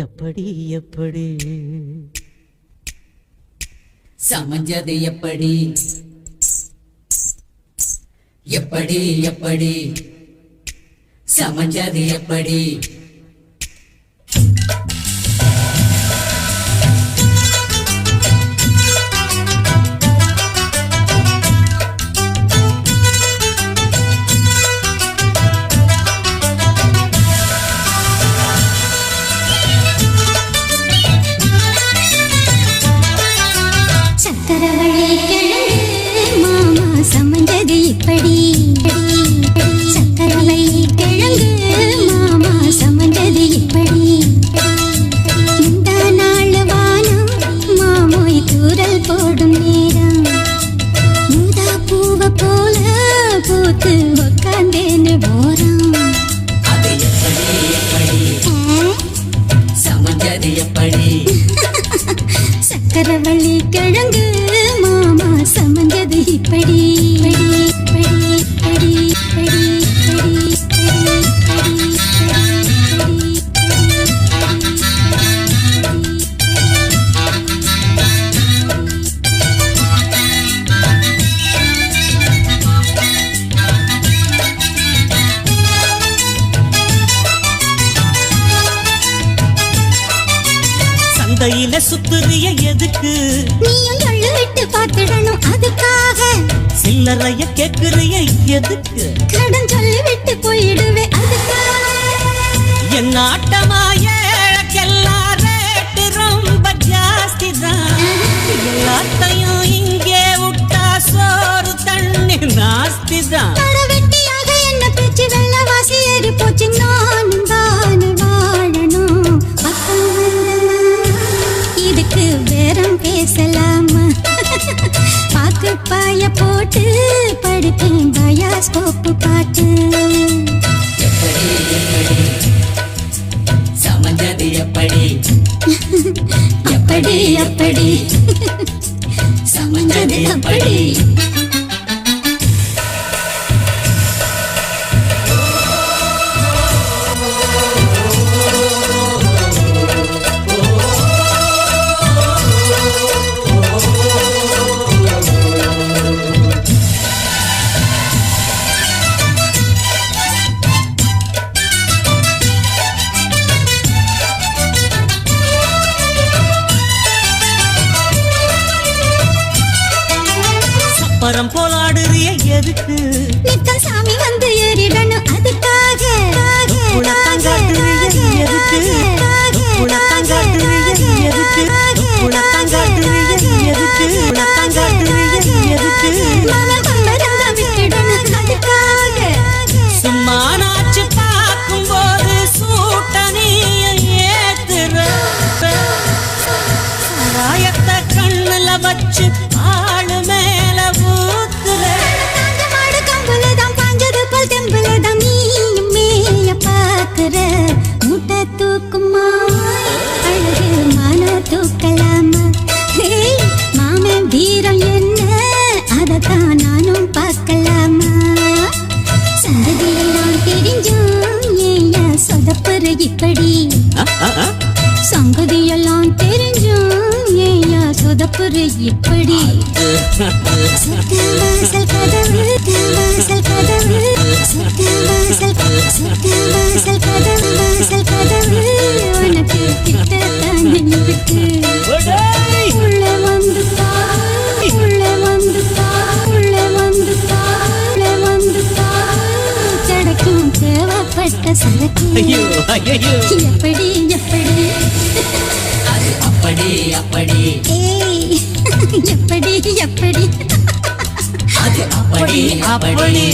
எப்படி எப்படி சமஞ்சது எப்படி எப்படி எப்படி சமஞ்சது எப்படி சக்கரவள்ளி கிழங்கு மாமா சமஞ்சது இப்படி சந்தையில சுத்துறிய எதுக்கு நீயும் எள்ளு விட்டு பார்த்துடணும் அதுக்காக சில்லறைய கேக்குறிய எதுக்கு கடன் சொல்லி விட்டு போயிடுவே அதுக்காக என் ஆட்டமாய எல்லா ரேட்டு ரொம்ப ஜாஸ்தி தான் எல்லாத்தையும் இங்கே விட்டா சோறு தண்ணி நாஸ்தி தான் வெட்டியாக என்ன பேச்சு வெள்ளவாசி ஏறி போச்சு நானும் தான் வாழணும் இதுக்கு வேறம் பேசலாமா பாக்கு பாய போட்டு படுப்பேன் பயாஸ்கோப்பு பாட்டு சமஞ்சது எப்படி அப்படி அப்படி சமஞ்சது எப்படி பரம் போலாடுறிய எதுக்கு நித்த சாமி வந்து ஏறிடணும் அதுக்காக உலகங்காட்டுறிய எதுக்கு உலகங்காட்டுறிய எதுக்கு உலகங்காட்டுறிய எதுக்கு உலகங்காட்டுறிய எதுக்கு விட்டுடணும் அதுக்காக சும்மா நாச்சு பார்க்கும் போது சூட்டனிய ஏத்துற ராயத்தை கண்ணுல வச்சு ஆளு மேல ஊத்துற மாடு கம்புலதான் பாஞ்சது போல் தெம்புலதான் நீயும் மேய பாக்குற முட்டை தூக்குமா அழகு மான தூக்கலாமா மாமன் வீரம் என்ன அதத்தான் நானும் பார்க்கலாமா சந்ததியெல்லாம் தெரிஞ்சும் ஏயா சொதப்புற இப்படி சங்கதியெல்லாம் தெரிஞ்சும் ஏயா சொதப்புற இப்படி வாசல் கதவு வாசல் கதவு வாசல் கதவு வாசல் கதவு உனக்கு கிட்டத்தான் விட்டு உள்ள வந்து உள்ள வந்து உள்ள வந்து உள்ள வந்து கிடைக்கும் தேவைப்பட்ட சரக்கு எப்படி எப்படி அது அப்படி அப்படி எப்படி எப்படி அது அப்படி அப்படி